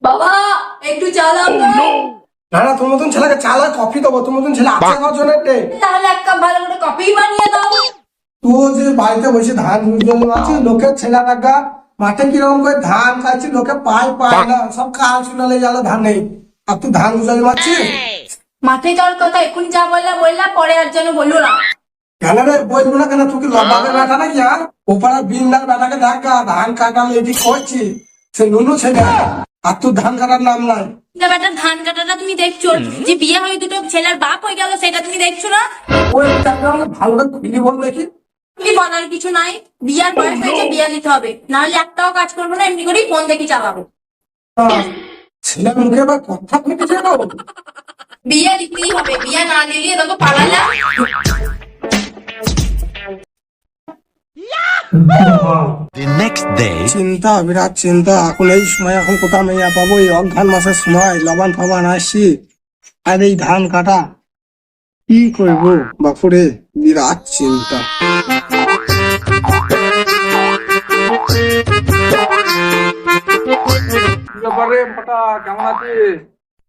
বাবা একটু চা দাও তো। না না, তোর মতন ছেলেকে চা আর কফি দেবো, তোর মতন ছেলে আছে কজন রে? তাহলে এক কাপ ভালো করে কফি বানিয়ে দাও। তুই যে বাড়িতে বসে ধান আছিস, লোকের ছেলে রাখা মাঠে কিরকম করে ধান খাচ্ছি, লোকে পায় না, সব কাজ শুনালে গেল ধান নেই, আর তুই ধান গুজালি মারছিস। মাঠে যাওয়ার কথা এখন যা বললা পরে আর যেন বললো না। কেন রে বলবো না কেন? তুই কি লবাবের বেটা নাকি? আর ওপাড়া বিন্দার বেটাকে দেখা ধান কাটাল এটি করছি, সে নুনু ছেলে, আর তুই ধান কাটার নাম নাই। ব্যাপারটা ধান কাটাটা তুমি দেখছো, যে বিয়ে হয়ে দুটো ছেলের বাপ হয়ে গেল সেটা তুমি দেখছো না? ওই টাকা আমাকে ভালো করে খুলি বল দেখি। কি বলার কিছু নাই, বিয়ার বয়স হয়েছে, বিয়ে দিতে হবে, নাহলে একটাও কাজ করবো না, এমনি করেই ফোন দেখি চালাবো। ছেলে মুখে বা কথা ফুটেছে গো। বিয়ে দিতেই হবে, বিয়ে না দিলে এরকম পালালাম। The next day. চিন্তা, বিরাট চিন্তা। এখন এই সময় এখন কোথাও মেয়া পাবো? এই অঘ্রাণ মাসের সময় লবান ফবান আসছি, আর এই ধান কাটা কি করবো বাপুরে, বিরাট চিন্তা। কেমন আছিস?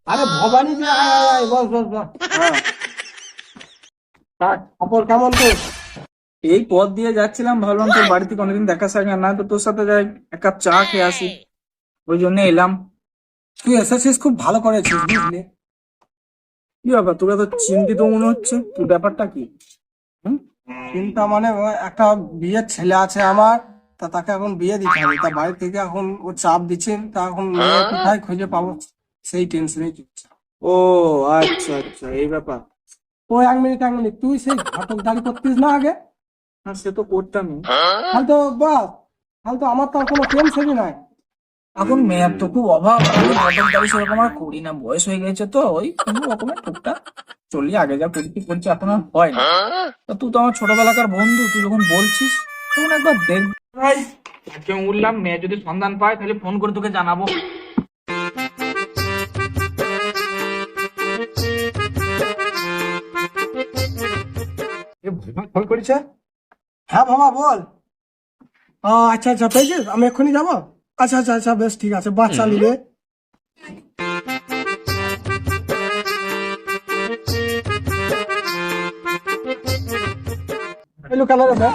আরে ভবানী যে, আয় আয় আয়, বস বস বস। খবর কেমন তো? এই পথ দিয়ে যাচ্ছিলাম, ভাবলাম তোর বাড়িতে কোনোদিন দেখা সাক্ষাৎ না, তো তোর সাথে যাই এক কাপ চা খেয়ে আসি, ওই জন্য এলাম। তুই এসেছিস, খুব ভালো করেছিস বুঝলি। কি ব্যাপার, তোরা তো চিন্তিত মনে হচ্ছে, তোর ব্যাপারটা কি? চিন্তা মানে ওই একটা বিয়ের ছেলে আছে আমার, তা তাকে এখন বিয়ে দিতে হবে, তা বাড়ি থেকে এখন ও চাপ দিচ্ছে, তা এখন মেয়ে কোথায় খুঁজে পাবো সেই টেনশনে চলছে। ও আচ্ছা আচ্ছা, এই ব্যাপার। ওই এক মিনিট, তুই সেই ঘটক দাঁড়ি করতিস না আগে? হ্যাঁ, সে তো করতামই। তাহলে তো বাস, তাহলে তো আমার তো আর কোনো টেনশনই নাই। এখন মেয়ের তো খুব অভাব, আমি মটন গাড়ি সেরকম আর করি না, বয়স হয়ে গেছে তো, ওই কোনো রকমের টুকটাক চলি, আগে যা করছি করছি, এখন আর হয় না। তা তুই তো আমার ছোটবেলাকার বন্ধু, তুই যখন বলছিস তখন একবার দেখ। ভাই আজকে উঠলাম, মেয়ে যদি সন্ধান পায় তাহলে ফোন করে তোকে জানাবো। ফোন করেছে? হ্যাঁ বাবা বল। আচ্ছা আচ্ছা, পেয়েছিস? আমি এক্ষুনি যাবো। আচ্ছা আচ্ছা আচ্ছা, বেশ ঠিক আছে, বাচ্চা নিবে। এলো কেন রে ভাই?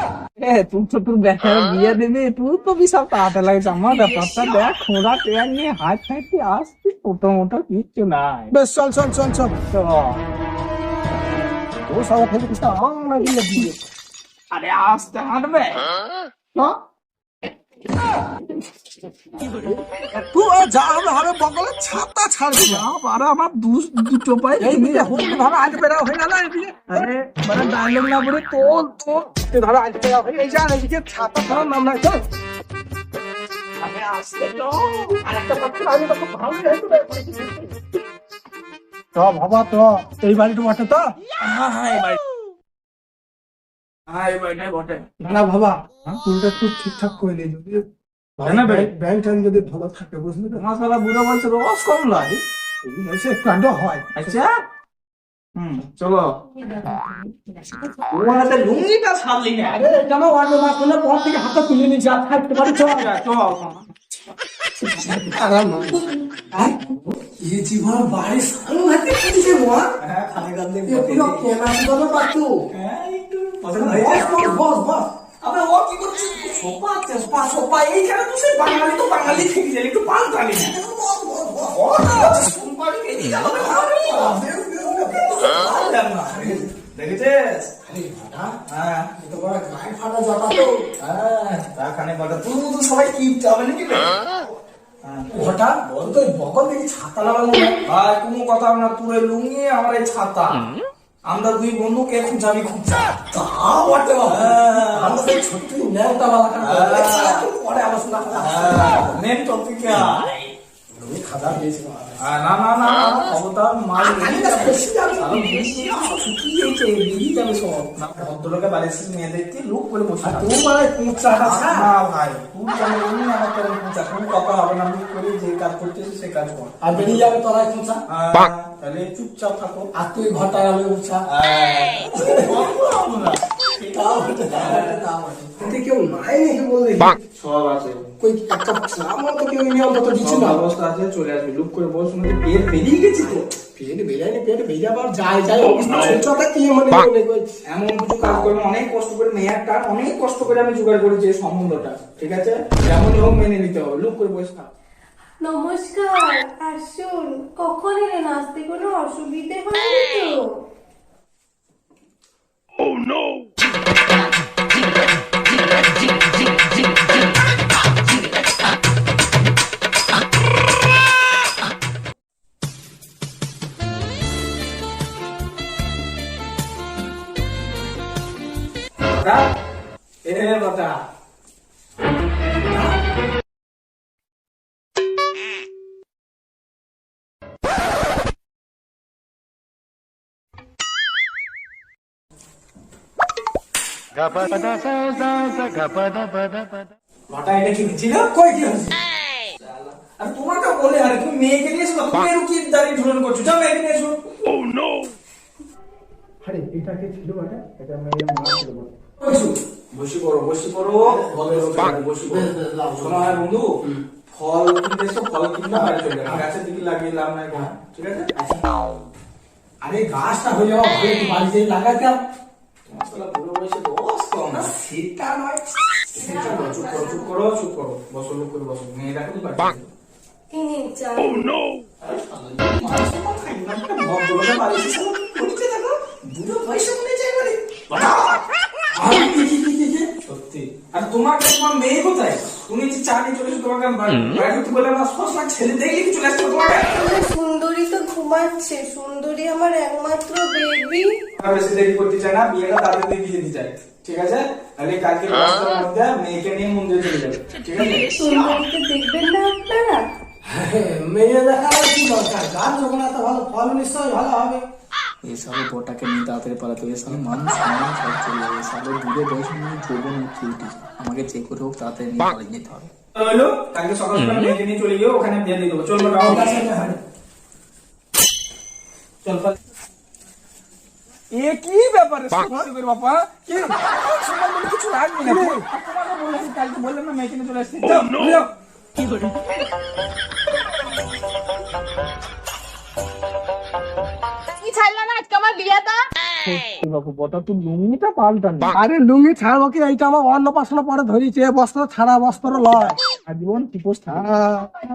তুই তো তোর দেখার বিয়ে দিবি, তুই তো বিশাল তাড়াতে লাগছে, আমার ব্যাপারটা দেখ, খোঁড়া টেয়ার নিয়ে হাত খাইতে আসছি, ছোট মোটো কিচ্ছু নাই। বেশ, চল চল চল চল। তো ও সবাই ফেলে দিচ্ছে, আমার মনে হয় বিয়ে দিয়ে। আরে আসতে হাঁটবে না? তুই যা হবে হবে, বগলে ছাতা ছাড়বি না। আরে আমার দুটো পাই এইদিকে হুন্ডি ধরো, আজ বেড়া হয়ে গেল এদিকে। আরে মানে ডায়লগ না বলে তোর তোর তুই ধরো আজ বেড়া হয়ে এই যা, এদিকে ছাতা ধরার নাম নাই, চল। আরে আসতে তো আর একটা পাত্র আমি তো খুব ভালো হয়েছে রে। তো বাবা, তো এই বাড়িটা বটে তো? হ্যাঁ হ্যাঁ এই বাড়ি, হ্যাঁ এই বাড়িটাই বটে। না না বাবা, তুইটা তুই ঠিকঠাক করে নে, যদি ব্যাংক ট্যাঙ্ক যদি ভালো থাকে, বুঝলি তো? আমার সালা বুড়ো বলছে রস কম লাগে। এসে একটু আড্ডা হয়। আচ্ছা চলো। ওর হাতে লুঙ্গিটা ছাড়লি না। আরে কেন ওয়ার্ড না করলে পর থেকে হাতটা তুলে নিয়ে যা, থাকতে পারি, চল। চল আরাম ये जीवन बारिश आलू है कि किसी हुआ है खाने का दिन ये पूरा केना बनो बातू है একটু পছন্দ হয়েছে বস বস আবে ও কি করছিস সোপা এইখানে তো সেই বাঙালি তো বাঙালি থেকে গেল একটু পাল্টালি না ও সোপা এদিকে যাবে দেখেছিস আরে ফাটা হ্যাঁ এটা বড় গায় ফাটা জটা তো হ্যাঁ তাখানে বড় তুই তো সবাই কি যাবে নাকি ওটা বল তো, বকল দেখি ছাতা লাগানো ভাই কোনো কথা না, তোর এই লুঙ্গি আমার এই ছাতা, আমরা দুই বন্ধু কে খুঁজাবি খুঁজা। তা বটে বাবা, আমরা তো ছোট্ট নেতা বালা পরে আলোচনা করা মেন টপিক তুমি খাজা দিয়েছি না না না খবরদার মাল ভদ্রলোকে বাড়িতে মেয়ে দেখতে লোক বলে বসে তুমি মানে কুচাটা না ভাই, তুই কেন বলবি আমার তেমন কুচা, কোনো কথা হবে না, আমি করি যে কাজ করতেছি সে কাজ কর, আর বেরিয়ে যাবে তোরা কুচা, তাহলে চুপচাপ থাকো। আর তুই ঘরটা আমি উঠছা। তাও বটে, তাও বটে। কিন্তু কেউ নাই নাকি বললে? সব আছে, কই একটা আমার তো কেউ নিয়ে অন্তত দিচ্ছে সব না। ব্যবস্থা আছে, চলে আসবি। লুক করে বল, শুনে পেট বেরিয়ে গেছি তো। পেট বেরায়নি, পেট বেরিয়ে আবার যায় অবস্থা চলছে কি মানে কই। এমন কিছু কাজ করবে, অনেক কষ্ট করে মেয়ারটা অনেক কষ্ট করে আমি জোগাড় করেছি এই সম্বন্ধটা, ঠিক আছে? যেমন হোক মেনে নিতে হবে। লুক করে বসে থাক। নমস্কার, আসুন। কখন এলেন? আসতে কোনো অসুবিধে হয়নি তো? কথা এ কথা ঘটা, এটা কি দিচ্ছিল? কই কি হচ্ছে? আর তোমাকে বলে, আরে তুমি মেয়েকে নিয়ে এসো, তুমি এরকম কি দাঁড়িয়ে ঝুলন করছো? যাও মেয়েকে নিয়ে এসো। আরে এটা কে ছিল বটে? এটা মেয়ের মা ছিল বলে। বসে পড়ো, বসে পড়ো, বসে পড়ো। শোনো হয় বন্ধু, ফল কিনতে এসো, ফল কিনতে বাইরে চলে যাবে, গাছের দিকে লাগিয়ে লাভ নাই কোনো, ঠিক আছে? আরে গাছটা হয়ে যাওয়া ভালো, একটু বাড়িতে লাগাতাম। তোমার শালা বুড়ো বয়সে দোষ কম না। সেটা নয়, চুপ করো, চুপ করো, চুপ করো, চুপ করো। বসো, লোক করে বসো। মেয়ে দেখো তুমি বাড়ি। এই নিন চা। ভদ্রলোকের বাড়ি এসে শালা পরিচয় দেখো, বুড়ো বয়সে মনে যায় মানে। সত্যি। আর তোমাকে, তোমার মেয়ে কোথায়? তুমি যে চা নিয়ে চলে এসো, তোমাকে আমি বাড়ি ঢুকতে বললাম না, সস না, ছেলে দেখলে কি চলে আসছো তোমাকে? সুন্দরী তো ঘুমাচ্ছে। সুন্দরী আমার একমাত্র বেবি। আর বেশি দেরি করতে চাই না, বিয়েটা তাড়াতাড়ি দিয়ে দিতে চাই, ঠিক আছে? তাহলে কালকে পাঁচটার মধ্যে মেয়েকে নিয়ে মন্দিরে চলে যাবে, ঠিক আছে? সুন্দরীকে দেখবেন না আপনারা? মেয়ে দেখার আর কি দরকার? গাছ যখন এত ভালো, ফল নিশ্চয়ই ভালো হবে। এই সালে বটাকে নিয়ে তাড়াতাড়ি পালাতে হবে। সালে মানুষ সম্মান সব চলে যাবে। সালে দূরে বয়সে নিয়ে যৌবন উঠে উঠেছে, আমাকে চেক করে হোক তাড়াতাড়ি নিয়ে পালিয়ে যেতে হবে। হলো কালকে সকাল সকাল মেয়েকে নিয়ে চলে গিয়ে ওখানে বিয়ে দিয়ে দেবো। চলবো রাহুল দাস, চল পাল। এ কি ব্যাপারে সুন্দর বাবা? কি সুন্দর বলে কিছু লাগবে না? তোমাকে বললাম, কালকে বললাম না মেয়েকে নিয়ে চলে আসছি। যাও, যাও। কি করে? কি ছাড়লো না আজকে আমার বিয়েটা? বাবু বটা তুই লুঙ্গিটা পাল্টান। আরে লুঙ্গি ছাড়বো কি? এইটা আমার অন্নপ্রাশনে পরে ধরেছে, বস্ত্র ছাড়া বস্ত্র লয়। আজীবন টিপোস থাকে।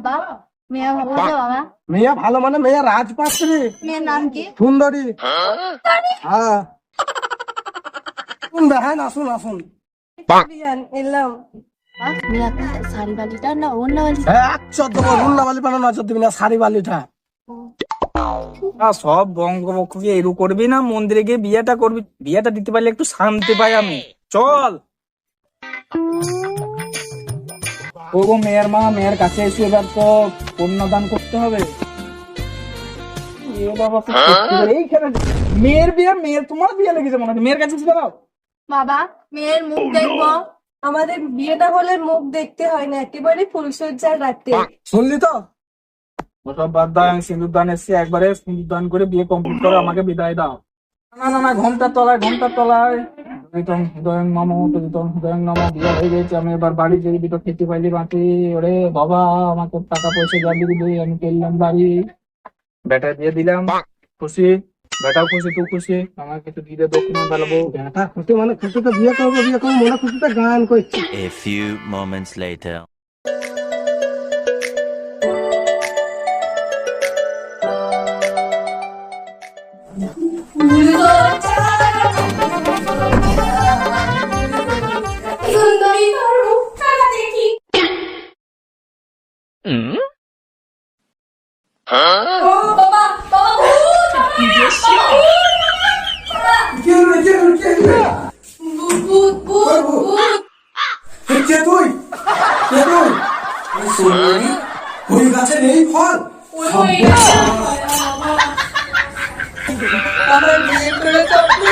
বাবা, মেয়ে ভালো আছে বাবা? মেয়ে ভালো মানে মেয়ে রাজপাত্রী, মেয়ের নাম কি? সুন্দরী। হ্যাঁ, দেখেন, আসুন আসুন। বিয়ান, এলাম। মেয়ে আপনার শাড়ি বালিটা না অন্য বালি? এক চোদ্দ রুল্লা বালি পানো, নজর দিবি না, শাড়ি বালিটা। সব বঙ্গবক্ষকে এরু করবি না, মন্দিরে গিয়ে বিয়েটা করবি। বিয়েটা দিতে পারলে একটু শান্তি পাই আমি। চল ও গো মেয়ের মা, মেয়ের কাছে এসে এবার তো কন্যাদান করতে হবে। এ বাবা, খুব সত্যি করে এইখানে মেয়ের বিয়ে, মেয়ের তোমার বিয়ে লেগেছে মনে হচ্ছে। মেয়ের কাছে এসে দাঁড়াও। বাবা, মেয়ের মুখ দেখবো? আমাদের বিয়েটা হলে মুখ দেখতে হয় না, একেবারে ফুলসজ্জার রাতে। শুনলি তো? ওসব বাদ দাও, আমি সিঁদুর দান এসছি, একবারে সিঁদুর দান করে বিয়ে কমপ্লিট করে আমাকে বিদায় দাও। না না না, ঘন্টার তলায়, ঘন্টার তলায়। প্রীতম হৃদয় নম, প্রীতম হৃদয় নম। বিয়ে হয়ে গেছে, আমি এবার বাড়ি যেয়ে দুটো খেতে পাইলি বাঁচি। ওরে বাবা, আমার তো টাকা পয়সা যাবি দিলি, আমি পেলাম বাড়ি। বেটা দিয়ে দিলাম, খুশি? বেটাও খুশি, তুই খুশি? আমার কিছু দিয়ে দক্ষিণে ফেলবো। বেটা খুশি মানে খুশি তো, বিয়ে করবো, বিয়ে করবো মনে খুশিতে গান করছি। A few moments later. সুন্দরী তোর মুখটা দেখি। ও বাবা, বাবা, ভূত, কে রে, কে রে, কে রে? ভূত, ভূত, ভূত, ভূত। কে তুই? কে তুই? সুন্দরী, ওই গাছে নেই ফল। আমার বিয়ে করে তো আপনি